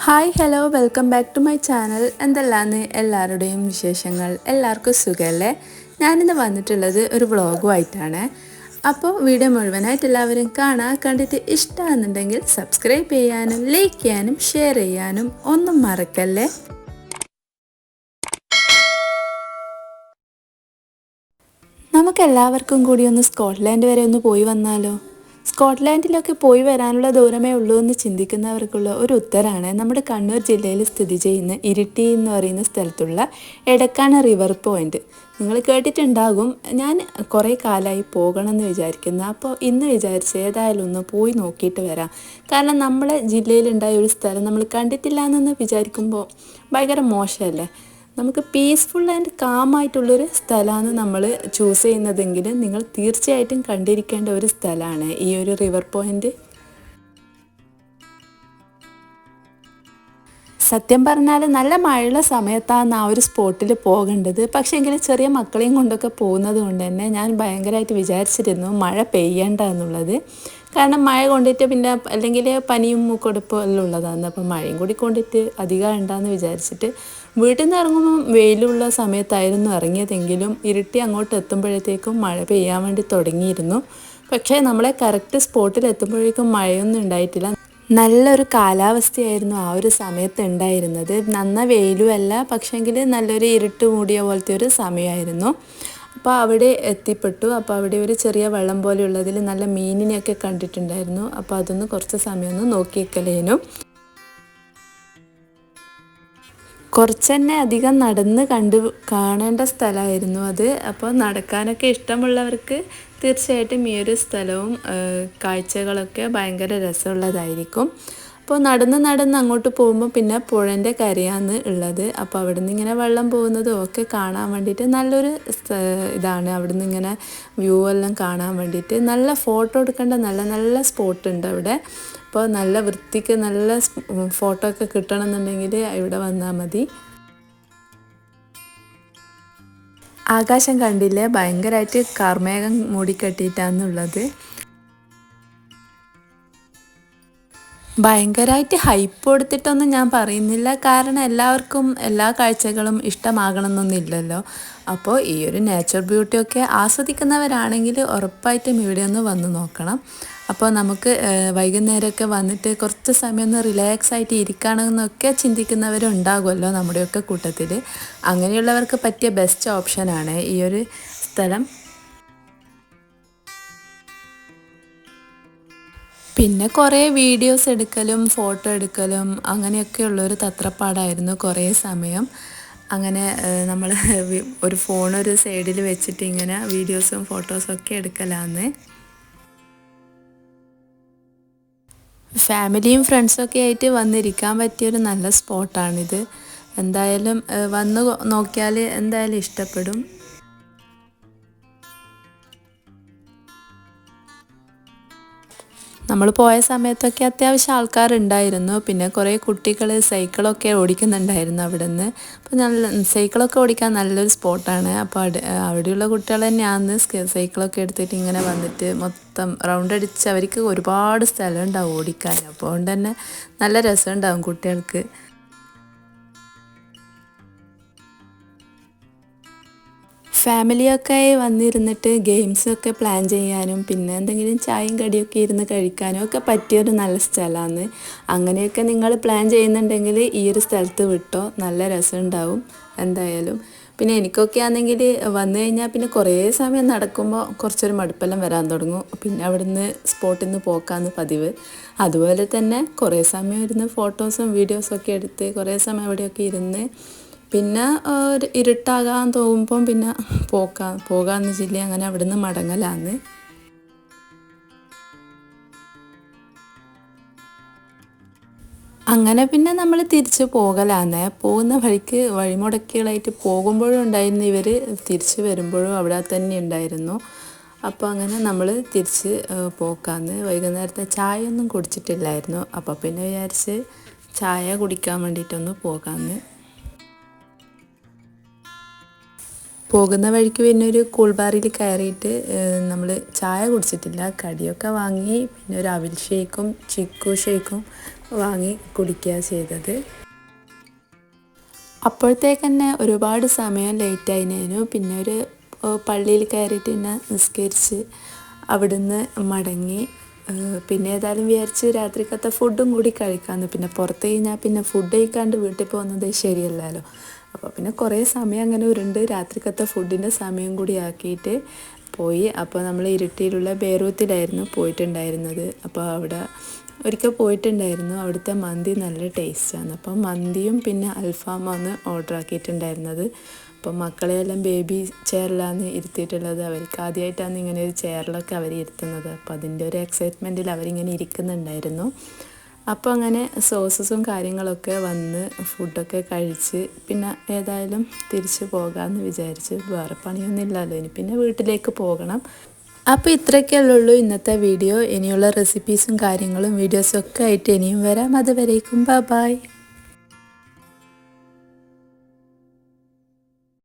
Hi hello welcome back to my channel. എന്തെല്ലാന്ന് എല്ലാവരുടെയും വിശേഷങ്ങൾ? എല്ലാവർക്കും സുഖമല്ലേ? ഞാനിന്ന് വന്നിട്ടുള്ളത് ഒരു വ്ളോഗുമായിട്ടാണ്. അപ്പോൾ വീഡിയോ മുഴുവനായിട്ട് എല്ലാവരും കണ്ടിട്ട് ഇഷ്ടമാണെന്നുണ്ടെങ്കിൽ സബ്സ്ക്രൈബ് ചെയ്യാനും ലൈക്ക് ചെയ്യാനും ഷെയർ ചെയ്യാനും ഒന്നും മറക്കല്ലേ. നമുക്കെല്ലാവർക്കും കൂടി ഒന്ന് സ്കോട്ട്ലാൻഡ് വരെ ഒന്ന് പോയി വന്നാലോ? സ്കോട്ട്ലാൻഡിലൊക്കെ പോയി വരാനുള്ള ദൂരമേ ഉള്ളൂ എന്ന് ചിന്തിക്കുന്നവർക്കുള്ള ഒരു ഉത്തരമാണ് നമ്മുടെ കണ്ണൂർ ജില്ലയിൽ സ്ഥിതി ചെയ്യുന്ന ഇരിട്ടി എന്ന് പറയുന്ന സ്ഥലത്തുള്ള എടക്കാന റിവർ പോയിൻ്റ്. നിങ്ങൾ കേട്ടിട്ടുണ്ടാകും. ഞാൻ കുറേ കാലമായി പോകണം എന്ന് വിചാരിക്കുന്നു. അപ്പോൾ ഇന്ന് വിചാരിച്ച് ഏതായാലും ഒന്ന് പോയി നോക്കിയിട്ട് വരാം. കാരണം നമ്മളെ ജില്ലയിലുണ്ടായ ഒരു സ്ഥലം നമ്മൾ കണ്ടിട്ടില്ല എന്നൊന്ന് വിചാരിക്കുമ്പോൾ ഭയങ്കര മോശമല്ലേ? നമുക്ക് പീസ്ഫുൾ ആൻഡ് കാമായിട്ടുള്ളൊരു സ്ഥലമാണ് നമ്മൾ ചൂസ് ചെയ്യുന്നതെങ്കിൽ നിങ്ങൾ തീർച്ചയായിട്ടും കണ്ടിരിക്കേണ്ട ഒരു സ്ഥലമാണ് ഈ ഒരു റിവർ പോയിൻ്റ്. സത്യം പറഞ്ഞാൽ നല്ല മഴയുള്ള സമയത്താണ് ആ ഒരു സ്പോട്ടിൽ പോകേണ്ടത്. പക്ഷേ എങ്കിൽ ചെറിയ മക്കളെയും കൊണ്ടൊക്കെ പോകുന്നത് കൊണ്ട് തന്നെ ഞാൻ ഭയങ്കരമായിട്ട് വിചാരിച്ചിരുന്നു മഴ പെയ്യണ്ട എന്നുള്ളത്. കാരണം മഴ കൊണ്ടിട്ട് പിന്നെ അല്ലെങ്കിൽ പനിയും മൂക്കൊടുപ്പും എല്ലാം ഉള്ളതാണ്. അപ്പോൾ മഴയും കൂടി കൊണ്ടിട്ട് അധികം ഉണ്ടാന്ന് വിചാരിച്ചിട്ട് വീട്ടിൽ നിന്ന് ഇറങ്ങുമ്പോൾ വെയിലുള്ള സമയത്തായിരുന്നു ഇറങ്ങിയതെങ്കിലും ഇരുട്ടി അങ്ങോട്ട് എത്തുമ്പോഴത്തേക്കും മഴ പെയ്യാൻ വേണ്ടി തുടങ്ങിയിരുന്നു. പക്ഷേ നമ്മളെ കറക്റ്റ് സ്പോട്ടിൽ എത്തുമ്പോഴേക്കും മഴയൊന്നും ഉണ്ടായിട്ടില്ല. നല്ലൊരു കാലാവസ്ഥയായിരുന്നു ആ ഒരു സമയത്ത് ഉണ്ടായിരുന്നത്. നന്ന വെയിലുമല്ല, പക്ഷേങ്കിൽ നല്ലൊരു ഇരുട്ട് മൂടിയ പോലത്തെ ഒരു സമയമായിരുന്നു. അപ്പോൾ അവിടെ എത്തിപ്പെട്ടു. അപ്പോൾ അവിടെ ഒരു ചെറിയ വെള്ളം പോലെയുള്ളതിൽ നല്ല മീനിനെയൊക്കെ കണ്ടിട്ടുണ്ടായിരുന്നു. അപ്പോൾ അതൊന്ന് കുറച്ച് സമയമൊന്ന് നോക്കിയേക്കലേനും. കുറച്ച് തന്നെ അധികം നടന്ന് കാണേണ്ട സ്ഥലമായിരുന്നു അത്. അപ്പോൾ നടക്കാനൊക്കെ ഇഷ്ടമുള്ളവർക്ക് തീർച്ചയായിട്ടും ഈ ഒരു സ്ഥലവും കാഴ്ചകളൊക്കെ ഭയങ്കര രസമുള്ളതായിരിക്കും. അപ്പോൾ നടന്ന് അങ്ങോട്ട് പോകുമ്പോൾ പിന്നെ പുഴൻ്റെ കരയാണ് ഉള്ളത്. അപ്പോൾ അവിടെ നിന്ന് ഇങ്ങനെ വെള്ളം പോകുന്നതും ഒക്കെ കാണാൻ വേണ്ടിയിട്ട് നല്ലൊരു ഇതാണ്. അവിടെ നിന്ന് ഇങ്ങനെ വ്യൂ എല്ലാം കാണാൻ വേണ്ടിയിട്ട് നല്ല ഫോട്ടോ എടുക്കേണ്ട നല്ല നല്ല സ്പോട്ട് ഉണ്ട് അവിടെ. അപ്പോൾ നല്ല വൃത്തിക്ക് നല്ല ഫോട്ടോ ഒക്കെ കിട്ടണമെന്നുണ്ടെങ്കിൽ ഇവിടെ വന്നാൽ മതി. ആകാശം കണ്ടില്ലേ, ഭയങ്കരമായിട്ട് കാർമേഘം മൂടിക്കെട്ടിയിട്ടാണുള്ളത്. ഭയങ്കരമായിട്ട് ഹൈപ്പ് കൊടുത്തിട്ടൊന്നും ഞാൻ പറയുന്നില്ല. കാരണം എല്ലാവർക്കും എല്ലാ കാഴ്ചകളും ഇഷ്ടമാകണമെന്നൊന്നുമില്ലല്ലോ. അപ്പോൾ ഈ ഒരു നേച്ചർ ബ്യൂട്ടിയൊക്കെ ആസ്വദിക്കുന്നവരാണെങ്കിൽ ഉറപ്പായിട്ടും ഇവിടെ ഒന്ന് വന്ന് നോക്കണം. അപ്പോൾ നമുക്ക് വൈകുന്നേരമൊക്കെ വന്നിട്ട് കുറച്ച് സമയം ഒന്ന് റിലാക്സ് ആയിട്ട് ഇരിക്കണമെന്നൊക്കെ ചിന്തിക്കുന്നവരുണ്ടാകുമല്ലോ നമ്മുടെയൊക്കെ കൂട്ടത്തിൽ. അങ്ങനെയുള്ളവർക്ക് പറ്റിയ ബെസ്റ്റ് ഓപ്ഷനാണ് ഈ ഒരു സ്ഥലം. പിന്നെ കുറേ വീഡിയോസ് എടുക്കലും ഫോട്ടോ എടുക്കലും അങ്ങനെയൊക്കെയുള്ളൊരു തത്രപ്പാടായിരുന്നു കുറേ സമയം. അങ്ങനെ നമ്മൾ ഒരു ഫോണൊരു സൈഡിൽ വെച്ചിട്ട് ഇങ്ങനെ വീഡിയോസും ഫോട്ടോസും ഒക്കെ എടുക്കലാന്ന്. ഫാമിലിയും ഫ്രണ്ട്സൊക്കെ ആയിട്ട് വന്നിരിക്കാൻ പറ്റിയൊരു നല്ല സ്പോട്ടാണിത്. എന്തായാലും വന്ന് നോക്കിയാൽ എന്തായാലും ഇഷ്ടപ്പെടും. നമ്മൾ പോയ സമയത്തൊക്കെ അത്യാവശ്യം ആൾക്കാരുണ്ടായിരുന്നു. പിന്നെ കുറേ കുട്ടികൾ സൈക്കിളൊക്കെ ഓടിക്കുന്നുണ്ടായിരുന്നു അവിടെ നിന്ന്. അപ്പോൾ നല്ല സൈക്കിളൊക്കെ ഓടിക്കാൻ നല്ലൊരു സ്പോട്ടാണ്. അപ്പോൾ അവിടെയുള്ള കുട്ടികൾ തന്നെയാണ് സൈക്കിളൊക്കെ എടുത്തിട്ട് ഇങ്ങനെ വന്നിട്ട് മൊത്തം റൗണ്ട് അടിച്ച് അവർക്ക് ഒരുപാട് സ്ഥലം ഉണ്ടാവും ഓടിക്കാൻ. അപ്പോൾ അതുകൊണ്ട് തന്നെ നല്ല രസമുണ്ടാവും കുട്ടികൾക്ക്. ഫാമിലിയൊക്കെ വന്നിരുന്നിട്ട് ഗെയിംസൊക്കെ പ്ലാൻ ചെയ്യാനും പിന്നെ എന്തെങ്കിലും ചായയും കടിയൊക്കെ ഇരുന്ന് കഴിക്കാനും ഒക്കെ പറ്റിയൊരു നല്ല സ്ഥലമാണ്. അങ്ങനെയൊക്കെ നിങ്ങൾ പ്ലാൻ ചെയ്യുന്നുണ്ടെങ്കിൽ ഈ ഒരു സ്ഥലത്ത് വിട്ടോ, നല്ല രസമുണ്ടാവും എന്തായാലും. പിന്നെ എനിക്കൊക്കെ ആണെങ്കിൽ വന്നു കഴിഞ്ഞാൽ പിന്നെ കുറേ സമയം നടക്കുമ്പോൾ കുറച്ചൊരു മടുപ്പെല്ലാം വരാൻ തുടങ്ങും. പിന്നെ അവിടുന്ന് സ്പോട്ടിൽ നിന്ന് പോക്കാന്ന് പതിവ്. അതുപോലെ തന്നെ കുറേ സമയം ഇരുന്ന് ഫോട്ടോസും വീഡിയോസും ഒക്കെ എടുത്ത് കുറേ സമയം അവിടെയൊക്കെ ഇരുന്ന് പിന്നെ ഒരു ഇരുട്ടാകാൻ തോന്നുമ്പം പിന്നെ പോകാമെന്ന് വെച്ചില്ലേ അങ്ങനെ അവിടുന്ന് മടങ്ങലാന്ന്. അങ്ങനെ പിന്നെ നമ്മൾ തിരിച്ച് പോകലാന്ന്. പോകുന്ന വഴിക്ക് വഴിമുടക്കികളായിട്ട് പോകുമ്പോഴും ഉണ്ടായിരുന്നു ഇവർ, തിരിച്ച് വരുമ്പോഴും അവിടെ തന്നെ ഉണ്ടായിരുന്നു. അപ്പോൾ അങ്ങനെ നമ്മൾ തിരിച്ച് പോക്കാന്ന്. വൈകുന്നേരത്തെ ചായ ഒന്നും കുടിച്ചിട്ടില്ലായിരുന്നു. അപ്പോൾ പിന്നെ വിചാരിച്ച് ചായ കുടിക്കാൻ വേണ്ടിയിട്ടൊന്ന് പോകാമെന്ന്. പോകുന്ന വഴിക്ക് പിന്നെ ഒരു കൂൾ ബാറിൽ കയറിയിട്ട് നമ്മൾ ചായ കുടിച്ചിട്ടില്ല, കടിയൊക്കെ വാങ്ങി പിന്നെ ഒരു അവിൽ ഷേക്കും ചിക്കു ഷേക്കും വാങ്ങി കുടിക്കുക ചെയ്തത്. അപ്പോഴത്തേക്കന്നെ ഒരുപാട് സമയം ലേറ്റായിനു. പിന്നെ ഒരു പള്ളിയിൽ കയറിയിട്ട് പിന്നെ നിസ്കരിച്ച് അവിടുന്ന് മടങ്ങി. പിന്നെ ഏതായാലും വിചാരിച്ച് രാത്രിക്കത്തെ ഫുഡും കൂടി കഴിക്കാമെന്ന്. പിന്നെ പുറത്ത് കഴിഞ്ഞാൽ പിന്നെ ഫുഡ് കഴിക്കാണ്ട് വീട്ടിൽ പോകുന്നത് ശരിയല്ലല്ലോ. അപ്പോൾ പിന്നെ കുറേ സമയം അങ്ങനെ ഉരുണ്ട് രാത്രിക്കത്തെ ഫുഡിൻ്റെ സമയം കൂടി ആക്കിയിട്ട് പോയി. അപ്പോൾ നമ്മൾ ഇരിട്ടിയിലുള്ള ബേറൂത്തിലായിരുന്നു പോയിട്ടുണ്ടായിരുന്നത്. അപ്പോൾ അവിടെ ഒരിക്കൽ പോയിട്ടുണ്ടായിരുന്നു. അവിടുത്തെ മന്തി നല്ല ടേസ്റ്റാണ്. അപ്പോൾ മന്തിയും പിന്നെ അൽഫാമാണ് ഓർഡർ ആക്കിയിട്ടുണ്ടായിരുന്നത്. അപ്പം മക്കളെയെല്ലാം ബേബി ചെയറിലാണ് ഇരുത്തിയിട്ടുള്ളത്. അവർക്ക് ആദ്യമായിട്ടാണ് ഇങ്ങനെ ഒരു ചെയറിലൊക്കെ അവർ ഇരുത്തുന്നത്. അപ്പോൾ അതിൻ്റെ ഒരു എക്സൈറ്റ്മെൻറ്റിൽ അവരിങ്ങനെ ഇരിക്കുന്നുണ്ടായിരുന്നു. അപ്പോൾ അങ്ങനെ സോസസും കാര്യങ്ങളൊക്കെ വന്ന് ഫുഡൊക്കെ കഴിച്ച് പിന്നെ ഏതായാലും തിരിച്ച് പോകാമെന്ന് വിചാരിച്ച്. വേറെ പണിയൊന്നുമില്ലല്ലോ, ഇനി പിന്നെ വീട്ടിലേക്ക് പോകണം. അപ്പോൾ ഇത്രയൊക്കെയല്ലേ ഉള്ളൂ ഇന്നത്തെ വീഡിയോ. ഇനിയുള്ള റെസിപ്പീസും കാര്യങ്ങളും വീഡിയോസും ഒക്കെ ആയിട്ട് ഇനിയും വരാം. അതുവരേക്കും ബൈ.